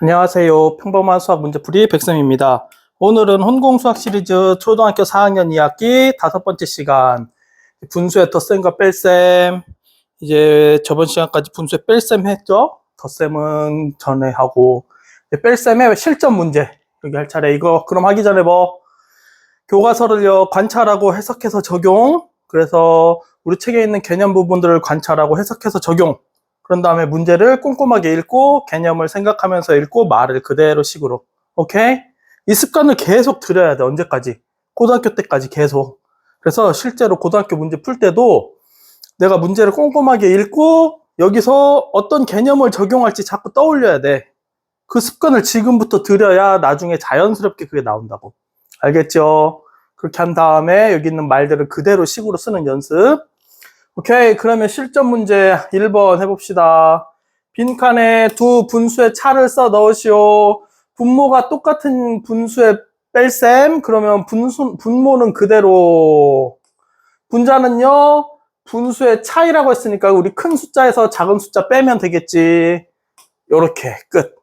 안녕하세요. 평범한 수학 문제풀이 백쌤입니다. 오늘은 혼공수학 시리즈 초등학교 4학년 2학기 5번째 시간 분수의 덧셈과 뺄셈. 이제 저번 시간까지 분수의 뺄셈 했죠? 덧셈은 전에 하고 뺄셈의 실전 문제 여기 할 차례. 이거 그럼 하기 전에 교과서를요 관찰하고 해석해서 적용. 그래서 우리 책에 있는 개념 부분들을 관찰하고 해석해서 적용. 그런 다음에 문제를 꼼꼼하게 읽고 개념을 생각하면서 읽고 말을 그대로 식으로. 오케이? 이 습관을 계속 들여야 돼. 언제까지? 고등학교 때까지 계속. 그래서 실제로 고등학교 문제 풀 때도 내가 문제를 꼼꼼하게 읽고 여기서 어떤 개념을 적용할지 자꾸 떠올려야 돼. 그 습관을 지금부터 들여야 나중에 자연스럽게 그게 나온다고. 알겠죠? 그렇게 한 다음에 여기 있는 말들을 그대로 식으로 쓰는 연습. 오케이, 그러면 실전 문제 1번 해봅시다. 빈칸에 두 분수의 차를 써 넣으시오. 분모가 똑같은 분수의 뺄셈. 그러면 분모는 그대로. 분자는요, 분수의 차이라고 했으니까 우리 큰 숫자에서 작은 숫자 빼면 되겠지. 요렇게, 끝.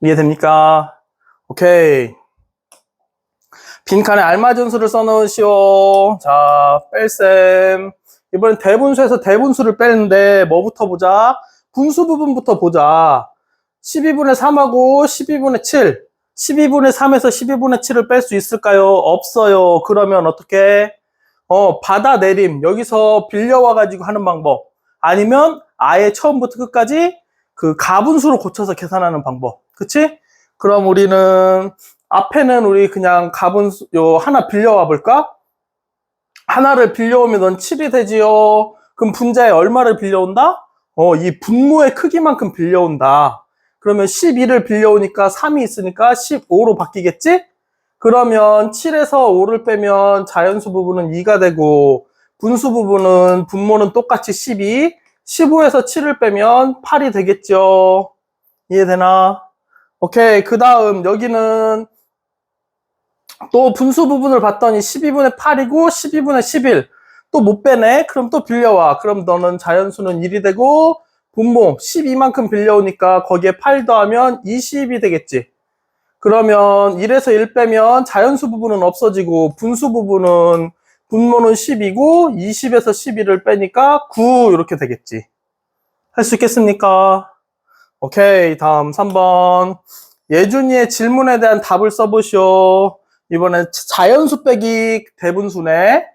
이해됩니까? 오케이. 빈칸에 알맞은 수를 써 넣으시오. 자, 뺄셈. 이번엔 대분수에서 대분수를 빼는데 뭐부터 보자? 분수 부분부터 보자. 12분의 3하고 12분의 7. 12분의 3에서 12분의 7을 뺄 수 있을까요? 없어요. 그러면 어떻게? 받아내림. 여기서 빌려와가지고 하는 방법. 아니면 아예 처음부터 끝까지 그 가분수로 고쳐서 계산하는 방법. 그치? 그럼 우리는 앞에는 우리 그냥 가분수 하나 빌려와 볼까? 하나를 빌려오면 넌 7이 되지요. 그럼 분자에 얼마를 빌려온다? 이 분모의 크기만큼 빌려온다. 그러면 12를 빌려오니까 3이 있으니까 15로 바뀌겠지? 그러면 7에서 5를 빼면 자연수 부분은 2가 되고 분수 부분은 분모는 똑같이 12, 15에서 7을 빼면 8이 되겠죠. 이해되나? 오케이. 그 다음 여기는 또 분수 부분을 봤더니 12분의 8이고 12분의 11. 또 못 빼네? 그럼 또 빌려와. 그럼 너는 자연수는 1이 되고 분모 12만큼 빌려오니까 거기에 8 더하면 20이 되겠지. 그러면 1에서 1 빼면 자연수 부분은 없어지고 분수 부분은 분모는 10이고 20에서 11을 빼니까 9 이렇게 되겠지. 할 수 있겠습니까? 오케이. 다음 3번. 예준이의 질문에 대한 답을 써보시오. 이번엔 자연수 빼기 대분수네.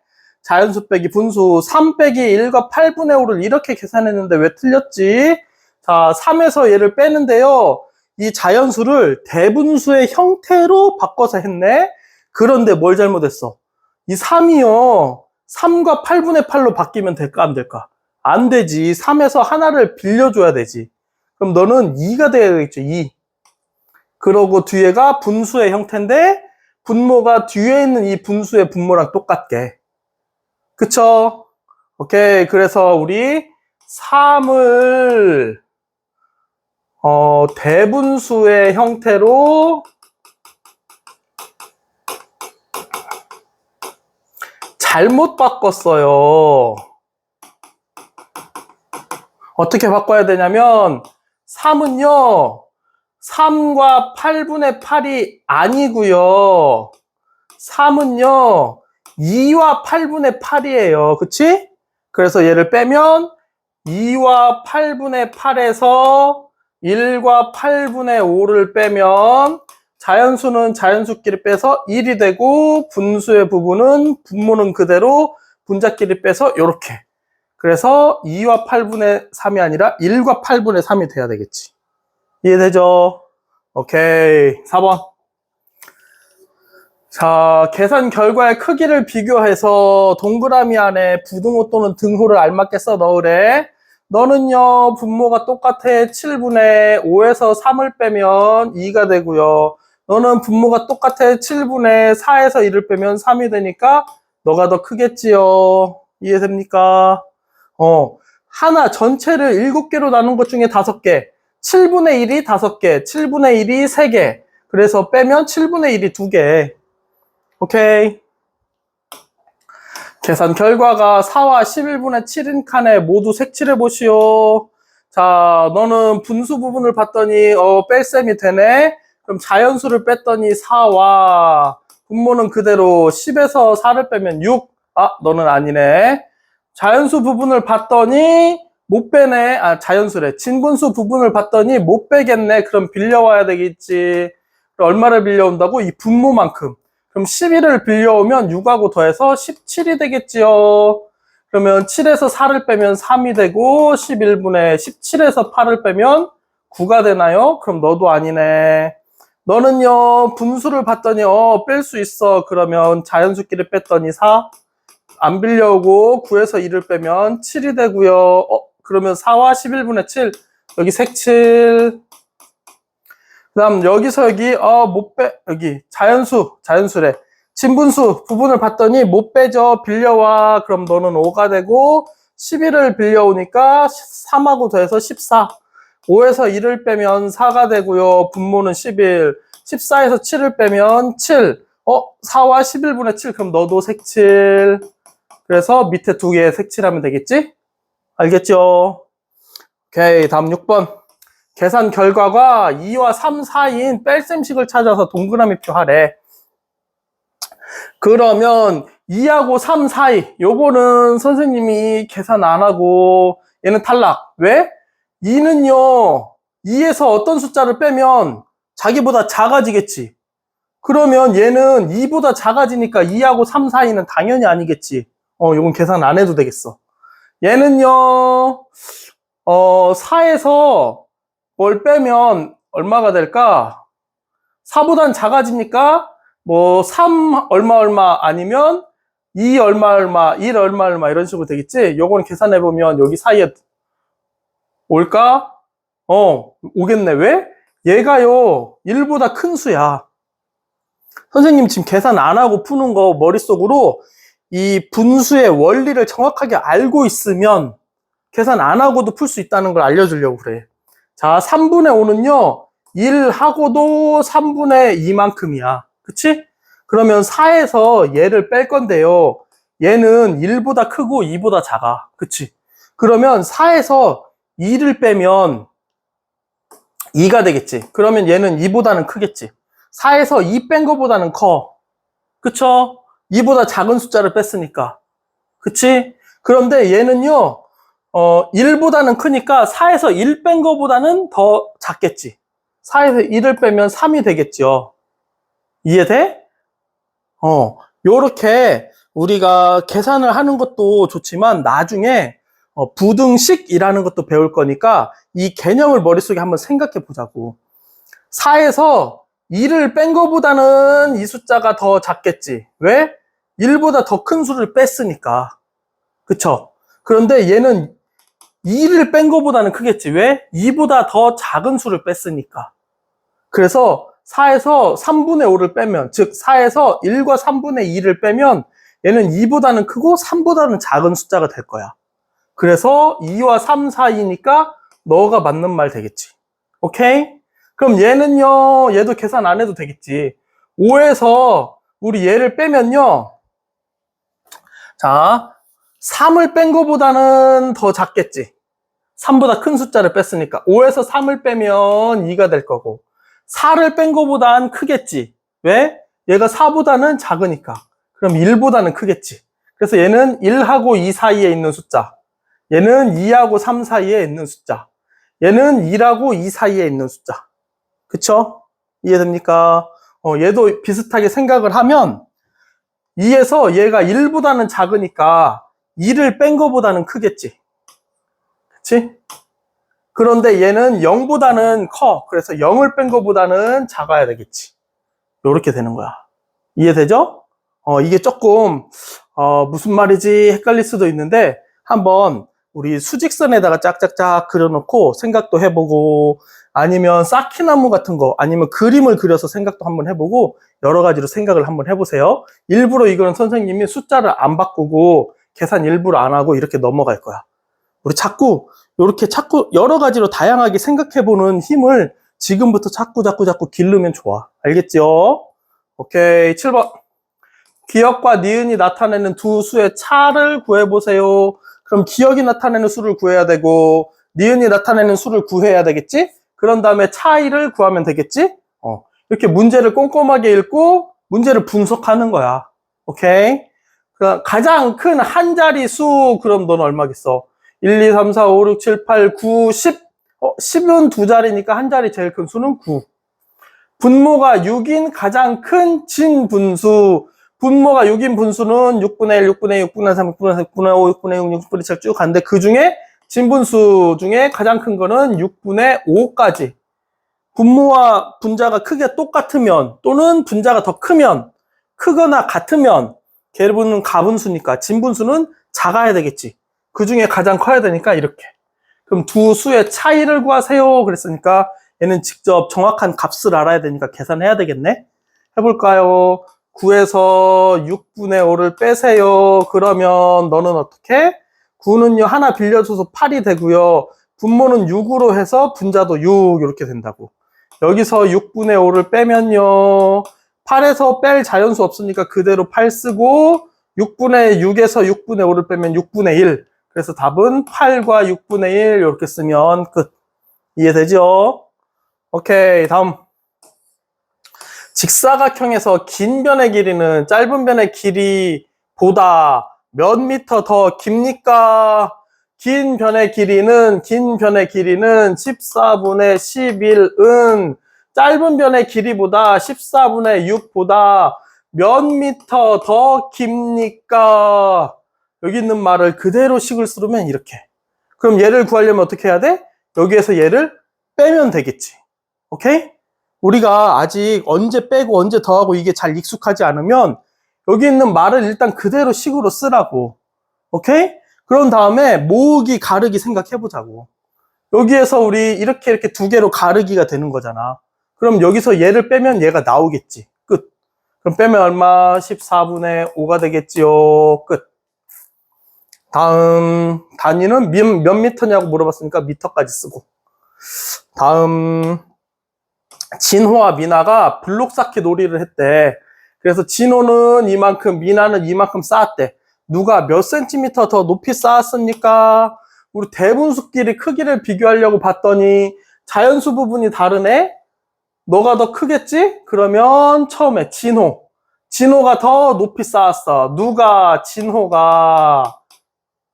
자연수 빼기 분수 3 빼기 1과 8분의 5를 이렇게 계산했는데 왜 틀렸지? 자, 3에서 얘를 빼는데요. 이 자연수를 대분수의 형태로 바꿔서 했네. 그런데 뭘 잘못했어? 이 3이요. 3과 8분의 8로 바뀌면 될까 안 될까? 안 되지. 3에서 하나를 빌려줘야 되지. 그럼 너는 2가 돼야 되겠죠. 2. 그러고 뒤에가 분수의 형태인데 분모가 뒤에 있는 이 분수의 분모랑 똑같게. 그쵸? 오케이. 그래서 우리 3을 대분수의 형태로 잘못 바꿨어요. 어떻게 바꿔야 되냐면 3은요. 3과 8분의 8이 아니고요. 3은요. 2와 8분의 8이에요. 그치? 그래서 얘를 빼면 2와 8분의 8에서 1과 8분의 5를 빼면 자연수는 자연수끼리 빼서 1이 되고 분수의 부분은 분모는 그대로 분자끼리 빼서 이렇게. 그래서 2와 8분의 3이 아니라 1과 8분의 3이 돼야 되겠지. 이해되죠? 오케이. 4번. 자, 계산 결과의 크기를 비교해서 동그라미 안에 부등호 또는 등호를 알맞게 써 넣으래. 너는요, 분모가 똑같아. 7분의 5에서 3을 빼면 2가 되고요. 너는 분모가 똑같아. 7분의 4에서 1을 빼면 3이 되니까 너가 더 크겠지요. 이해됩니까? 하나 전체를 7개로 나눈 것 중에 5개. 7분의 1이 5개, 7분의 1이 3개. 그래서 빼면 7분의 1이 2개. 오케이. 계산 결과가 4와 11분의 7인 칸에 모두 색칠해 보시오. 자, 너는 분수 부분을 봤더니 뺄셈이 되네. 그럼 자연수를 뺐더니 4와 분모는 그대로 10에서 4를 빼면 6. 아, 너는 아니네. 자연수 부분을 봤더니 못 빼네. 아, 자연수래. 진분수 부분을 봤더니 못 빼겠네. 그럼 빌려와야 되겠지. 그럼 얼마를 빌려온다고? 이 분모만큼. 그럼 11을 빌려오면 6하고 더해서 17이 되겠지요. 그러면 7에서 4를 빼면 3이 되고 11분의 17에서 8을 빼면 9가 되나요? 그럼 너도 아니네. 너는요, 분수를 봤더니 뺄 수 있어. 그러면 자연수끼리 뺐더니 4. 안 빌려오고 9에서 2를 빼면 7이 되고요. 그러면 4와 11분의 7. 여기 색칠. 그 다음 여기서 여기 못 빼. 여기 자연수래. 진분수 부분을 봤더니 못 빼죠. 빌려와. 그럼 너는 5가 되고 11을 빌려오니까 3하고 더해서 14. 5에서 1을 빼면 4가 되고요. 분모는 11. 14에서 7을 빼면 7. 4와 11분의 7. 그럼 너도 색칠. 그래서 밑에 두 개 색칠하면 되겠지? 알겠죠? 오케이. 다음 6번. 계산 결과가 2와 3 사이인 뺄셈식을 찾아서 동그라미표 하래. 그러면 2하고 3 사이, 요거는 선생님이 계산 안 하고 얘는 탈락. 왜? 2는요, 2에서 어떤 숫자를 빼면 자기보다 작아지겠지. 그러면 얘는 2보다 작아지니까 2하고 3 사이는 당연히 아니겠지. 요건 계산 안 해도 되겠어. 얘는요, 4에서 뭘 빼면 얼마가 될까? 4보단 작아지니까 뭐 3 얼마 아니면 2 얼마 1 얼마 이런 식으로 되겠지? 요거는 계산해 보면 여기 사이에 올까? 오겠네. 왜? 얘가요 1보다 큰 수야. 선생님 지금 계산 안 하고 푸는 거 머릿속으로 이 분수의 원리를 정확하게 알고 있으면 계산 안 하고도 풀 수 있다는 걸 알려주려고 그래. 자, 3분의 5는요 1하고도 3분의 2만큼이야. 그치? 그러면 4에서 얘를 뺄 건데요. 얘는 1보다 크고 2보다 작아. 그치? 그러면 4에서 2를 빼면 2가 되겠지. 그러면 얘는 2보다는 크겠지. 4에서 2 뺀 거보다는 커. 그쵸? 2보다 작은 숫자를 뺐으니까. 그치? 그런데 얘는요, 1보다는 크니까 4에서 1 뺀 거보다는 더 작겠지. 4에서 1을 빼면 3이 되겠죠. 이해돼? 요렇게 우리가 계산을 하는 것도 좋지만 나중에 부등식이라는 것도 배울 거니까 이 개념을 머릿속에 한번 생각해 보자고. 4에서 2를 뺀 거보다는 이 숫자가 더 작겠지. 왜? 1보다 더 큰 수를 뺐으니까. 그쵸? 그런데 얘는 2를 뺀 거보다는 크겠지. 왜? 2보다 더 작은 수를 뺐으니까. 그래서 4에서 3분의 5를 빼면, 즉 4에서 1과 3분의 2를 빼면 얘는 2보다는 크고 3보다는 작은 숫자가 될 거야. 그래서 2와 3 사이니까 너가 맞는 말 되겠지. 오케이? 그럼 얘는요, 얘도 계산 안 해도 되겠지. 5에서 우리 얘를 빼면요, 자, 3을 뺀 거보다는 더 작겠지. 3보다 큰 숫자를 뺐으니까 5에서 3을 빼면 2가 될 거고 4를 뺀 거보단 크겠지. 왜? 얘가 4보다는 작으니까. 그럼 1보다는 크겠지. 그래서 얘는 1하고 2 사이에 있는 숫자. 얘는 2하고 3 사이에 있는 숫자. 얘는 1하고 2 사이에 있는 숫자. 그쵸? 이해됩니까? 얘도 비슷하게 생각을 하면 2에서 얘가 1보다는 작으니까 2를 뺀 거보다는 크겠지. 그치? 그런데 얘는 0보다는 커. 그래서 0을 뺀 거보다는 작아야 되겠지. 요렇게 되는 거야. 이해되죠? 이게 조금 무슨 말이지 헷갈릴 수도 있는데 한번 우리 수직선에다가 짝짝짝 그려놓고 생각도 해보고 아니면 쌓기나무 같은 거 아니면 그림을 그려서 생각도 한번 해보고 여러 가지로 생각을 한번 해보세요. 일부러 이거는 선생님이 숫자를 안 바꾸고 계산 일부러 안 하고 이렇게 넘어갈 거야. 우리 자꾸 이렇게 여러 가지로 다양하게 생각해보는 힘을 지금부터 자꾸 기르면 좋아. 알겠죠? 오케이. 7번. 기억과 니은이 나타내는 두 수의 차를 구해보세요. 그럼 기억이 나타내는 수를 구해야 되고 니은이 나타내는 수를 구해야 되겠지? 그런 다음에 차이를 구하면 되겠지? 이렇게 문제를 꼼꼼하게 읽고 문제를 분석하는 거야. 오케이? 가장 큰 한 자리 수, 그럼 넌 얼마겠어? 1, 2, 3, 4, 5, 6, 7, 8, 9, 10. 10은 두 자리니까 한 자리 제일 큰 수는 9. 분모가 6인 가장 큰 진분수. 분모가 6인 분수는 6분의 1, 6분의 2, 6분의 3, 6분의 4, 6분의 5, 6분의 6, 6분의 7 쭉 가는데 그 중에 진분수 중에 가장 큰 거는 6분의 5까지. 분모와 분자가 크게 똑같으면 또는 분자가 더 크면, 크거나 같으면 걔는 가분수니까 진분수는 작아야 되겠지. 그 중에 가장 커야 되니까 이렇게. 그럼 두 수의 차이를 구하세요 그랬으니까 얘는 직접 정확한 값을 알아야 되니까 계산해야 되겠네. 해볼까요? 9에서 6분의 5를 빼세요. 그러면 너는 어떻게? 9는요 하나 빌려줘서 8이 되고요. 분모는 6으로 해서 분자도 6 이렇게 된다고. 여기서 6분의 5를 빼면요 8에서 뺄 자연수 없으니까 그대로 8 쓰고 6분의 6에서 6분의 5를 빼면 6분의 1. 그래서 답은 8과 6분의 1 이렇게 쓰면 끝. 이해되죠? 오케이, 다음. 직사각형에서 긴 변의 길이는 짧은 변의 길이보다 몇 미터 더 깁니까? 긴 변의 길이는 14분의 11은 짧은 변의 길이보다 14분의 6보다 몇 미터 더 깁니까? 여기 있는 말을 그대로 식을 쓰면 이렇게. 그럼 얘를 구하려면 어떻게 해야 돼? 여기에서 얘를 빼면 되겠지. 오케이? 우리가 아직 언제 빼고 언제 더하고 이게 잘 익숙하지 않으면 여기 있는 말을 일단 그대로 식으로 쓰라고. 오케이? 그런 다음에 모으기, 가르기 생각해보자고. 여기에서 우리 이렇게 두 개로 가르기가 되는 거잖아. 그럼 여기서 얘를 빼면 얘가 나오겠지. 끝. 그럼 빼면 얼마? 14분의 5가 되겠지요. 끝. 다음 단위는 몇 미터냐고 물어봤으니까 미터까지 쓰고. 다음 진호와 미나가 블록 쌓기 놀이를 했대. 그래서 진호는 이만큼, 미나는 이만큼 쌓았대. 누가 몇 센티미터 더 높이 쌓았습니까? 우리 대분수끼리 크기를 비교하려고 봤더니 자연수 부분이 다르네? 너가 더 크겠지? 그러면 처음에 진호가 더 높이 쌓았어. 누가? 진호가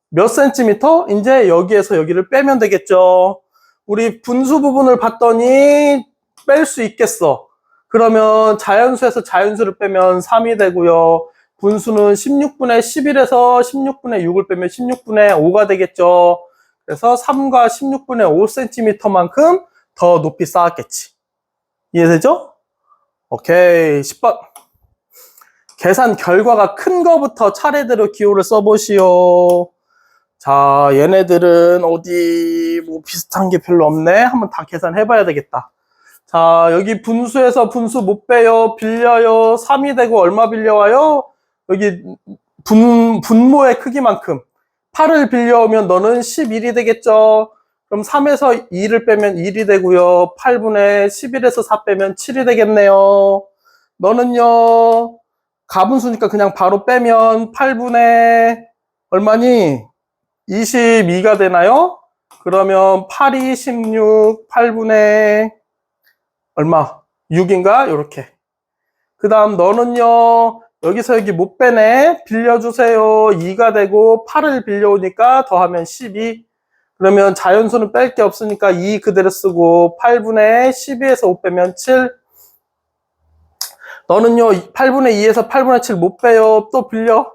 몇 센티미터? 이제 여기에서 여기를 빼면 되겠죠. 우리 분수 부분을 봤더니 뺄 수 있겠어. 그러면 자연수에서 자연수를 빼면 3이 되고요. 분수는 16분의 11에서 16분의 6을 빼면 16분의 5가 되겠죠. 그래서 3과 16분의 5cm만큼 더 높이 쌓았겠지. 이해되죠? 오케이. 10번. 계산 결과가 큰 거부터 차례대로 기호를 써보시오. 자, 얘네들은 어디 뭐 비슷한 게 별로 없네. 한번 다 계산해봐야 되겠다. 자, 여기 분수에서 분수 못 빼요. 빌려요. 3이 되고 얼마 빌려와요? 여기 분모의 크기만큼 8을 빌려오면 너는 11이 되겠죠. 그럼 3에서 2를 빼면 1이 되고요. 8분의 11에서 4 빼면 7이 되겠네요. 너는요 가분수니까 그냥 바로 빼면 8분의 얼마니? 22가 되나요? 그러면 8이 16, 8분의 얼마? 6인가? 요렇게. 그 다음 너는요 여기서 여기 못 빼네. 빌려주세요. 2가 되고 8을 빌려오니까 더하면 12. 그러면 자연수는 뺄 게 없으니까 2 그대로 쓰고 8분의 12에서 5 빼면 7. 너는요 8분의 2에서 8분의 7 못 빼요. 또 빌려.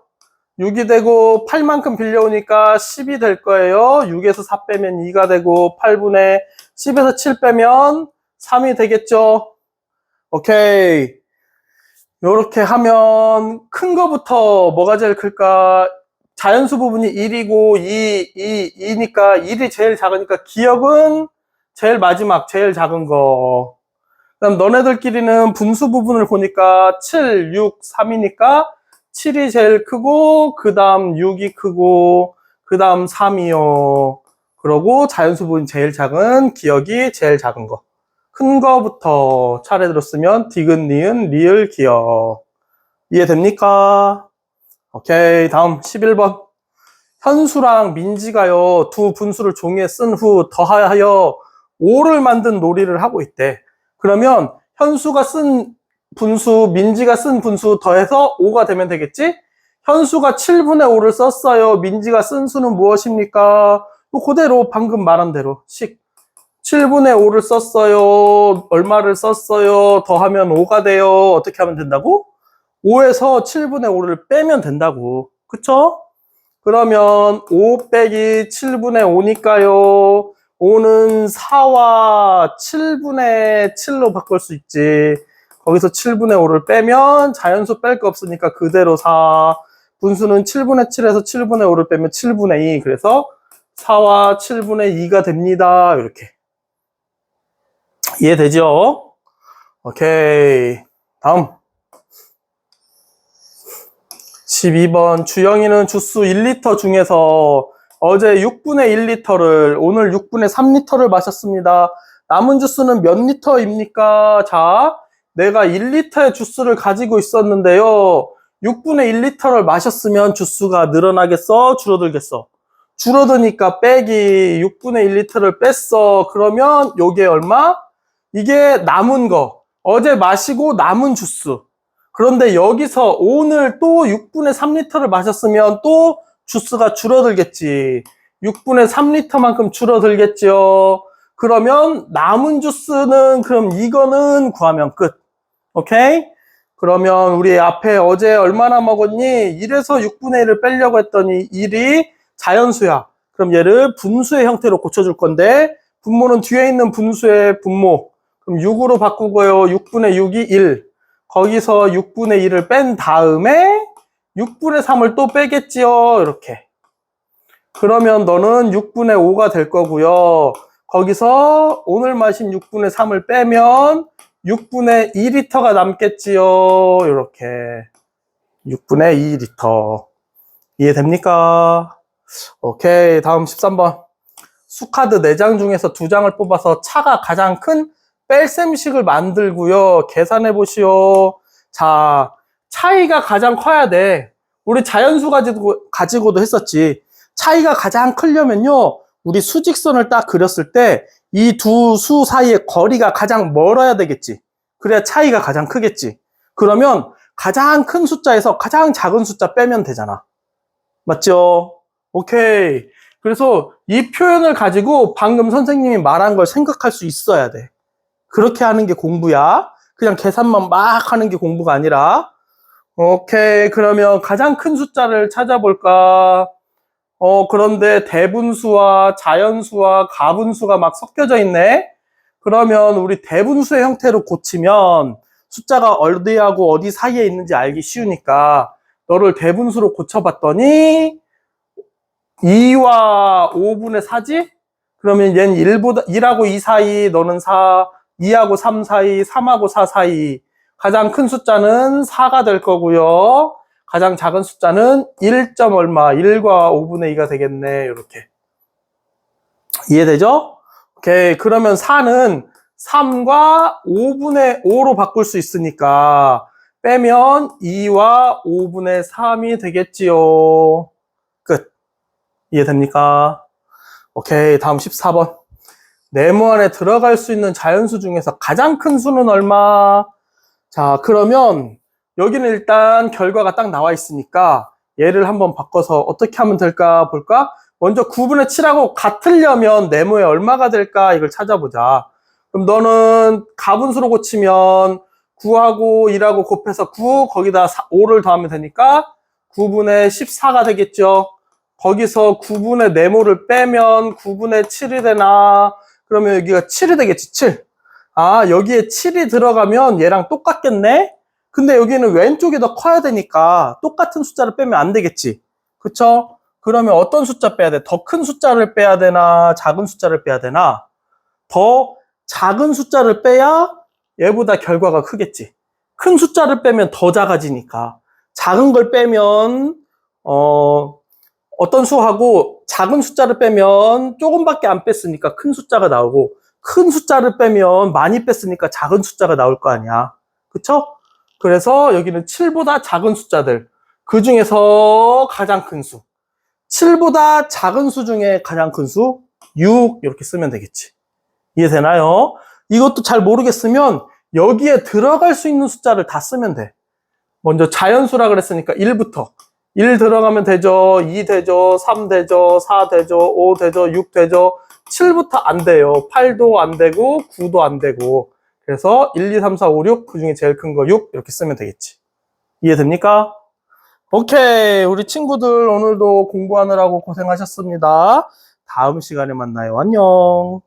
6이 되고 8만큼 빌려오니까 10이 될 거예요. 6에서 4 빼면 2가 되고 8분의 10에서 7 빼면 3이 되겠죠. 오케이. 요렇게 하면 큰 거부터 뭐가 제일 클까? 자연수 부분이 1이고 2니까 1이 제일 작으니까 기억은 제일 마지막 제일 작은 거. 그다음 너네들끼리는 분수 부분을 보니까 7, 6, 3이니까 7이 제일 크고 그 다음 6이 크고 그 다음 3이요. 그러고 자연수 부분이 제일 작은 기억이 제일 작은 거. 큰 거부터 차례대로 쓰면 디귿, 니은, 리을, 기억. 이해됩니까? 오케이, 다음 11번. 현수랑 민지가요, 두 분수를 종이에 쓴 후 더하여 5를 만든 놀이를 하고 있대. 그러면 현수가 쓴 분수, 민지가 쓴 분수 더해서 5가 되면 되겠지? 현수가 7분의 5를 썼어요. 민지가 쓴 수는 무엇입니까? 그대로 방금 말한 대로 7분의 5를 썼어요. 얼마를 썼어요? 더하면 5가 돼요. 어떻게 하면 된다고? 5에서 7분의 5를 빼면 된다고. 그쵸? 그러면 5 빼기 7분의 5니까요. 5는 4와 7분의 7로 바꿀 수 있지. 거기서 7분의 5를 빼면 자연수 뺄 거 없으니까 그대로 4. 분수는 7분의 7에서 7분의 5를 빼면 7분의 2. 그래서 4와 7분의 2가 됩니다. 이렇게. 이해되죠? 오케이. 다음. 12번. 주영이는 주스 1리터 중에서 어제 6분의 1리터를, 오늘 6분의 3리터를 마셨습니다. 남은 주스는 몇 리터입니까? 자, 내가 1리터의 주스를 가지고 있었는데요. 6분의 1리터를 마셨으면 주스가 늘어나겠어? 줄어들겠어? 줄어드니까 빼기 6분의 1리터를 뺐어. 그러면 요게 얼마? 이게 남은 거. 어제 마시고 남은 주스. 그런데 여기서 오늘 또 6분의 3리터를 마셨으면 또 주스가 줄어들겠지. 6분의 3리터만큼 줄어들겠죠. 그러면 남은 주스는 그럼 이거는 구하면 끝. 오케이? 그러면 우리 앞에 어제 얼마나 먹었니? 1에서 6분의 1을 빼려고 했더니 1이 자연수야. 그럼 얘를 분수의 형태로 고쳐줄 건데 분모는 뒤에 있는 분수의 분모. 그럼 6으로 바꾸고요. 6분의 6이 1. 거기서 6분의 1을 뺀 다음에 6분의 3을 또 빼겠지요. 이렇게. 그러면 너는 6분의 5가 될 거고요. 거기서 오늘 마신 6분의 3을 빼면 6분의 2리터가 남겠지요. 이렇게. 6분의 2리터. 이해됩니까? 오케이. 다음 13번. 수카드 4장 중에서 2장을 뽑아서 차가 가장 큰 뺄셈식을 만들고요. 계산해 보시오. 자, 차이가 가장 커야 돼. 우리 자연수 가지고도 했었지. 차이가 가장 크려면요. 우리 수직선을 딱 그렸을 때 이 두 수 사이의 거리가 가장 멀어야 되겠지. 그래야 차이가 가장 크겠지. 그러면 가장 큰 숫자에서 가장 작은 숫자 빼면 되잖아. 맞죠? 오케이. 그래서 이 표현을 가지고 방금 선생님이 말한 걸 생각할 수 있어야 돼. 그렇게 하는 게 공부야. 그냥 계산만 막 하는 게 공부가 아니라. 오케이. 그러면 가장 큰 숫자를 찾아볼까? 그런데 대분수와 자연수와 가분수가 막 섞여져 있네. 그러면 우리 대분수의 형태로 고치면 숫자가 어디하고 어디 사이에 있는지 알기 쉬우니까 너를 대분수로 고쳐봤더니 2와 5분의 4지? 그러면 얘는 1하고 2 사이, 너는 4, 2하고 3 사이, 3하고 4 사이. 가장 큰 숫자는 4가 될 거고요. 가장 작은 숫자는 1. 얼마, 1과 5분의 2가 되겠네. 이렇게. 이해되죠? 오케이. 그러면 4는 3과 5분의 5로 바꿀 수 있으니까 빼면 2와 5분의 3이 되겠지요. 끝. 이해됩니까? 오케이. 다음 14번. 네모 안에 들어갈 수 있는 자연수 중에서 가장 큰 수는 얼마? 자, 그러면 여기는 일단 결과가 딱 나와 있으니까 얘를 한번 바꿔서 어떻게 하면 될까 볼까? 먼저 9분의 7하고 같으려면 네모에 얼마가 될까? 이걸 찾아보자. 그럼 너는 가분수로 고치면 9하고 1하고 곱해서 9, 거기다 5를 더하면 되니까 9분의 14가 되겠죠. 거기서 9분의 네모를 빼면 9분의 7이 되나? 그러면 여기가 7이 되겠지, 7. 아, 여기에 7이 들어가면 얘랑 똑같겠네? 근데 여기는 왼쪽이 더 커야 되니까 똑같은 숫자를 빼면 안 되겠지. 그쵸? 그러면 어떤 숫자 빼야 돼? 더 큰 숫자를 빼야 되나? 작은 숫자를 빼야 되나? 더 작은 숫자를 빼야 얘보다 결과가 크겠지. 큰 숫자를 빼면 더 작아지니까. 작은 걸 빼면 어떤 수하고 작은 숫자를 빼면 조금밖에 안 뺐으니까 큰 숫자가 나오고 큰 숫자를 빼면 많이 뺐으니까 작은 숫자가 나올 거 아니야. 그쵸? 그래서 여기는 7보다 작은 숫자들. 그 중에서 가장 큰 수. 7보다 작은 수 중에 가장 큰 수 6 이렇게 쓰면 되겠지. 이해되나요? 이것도 잘 모르겠으면 여기에 들어갈 수 있는 숫자를 다 쓰면 돼. 먼저 자연수라 그랬으니까 1부터 1 들어가면 되죠. 2 되죠. 3 되죠. 4 되죠. 5 되죠. 6 되죠. 7부터 안 돼요. 8도 안 되고 9도 안 되고. 그래서 1, 2, 3, 4, 5, 6 그중에 제일 큰 거 6 이렇게 쓰면 되겠지. 이해됩니까? 오케이. 우리 친구들 오늘도 공부하느라고 고생하셨습니다. 다음 시간에 만나요. 안녕.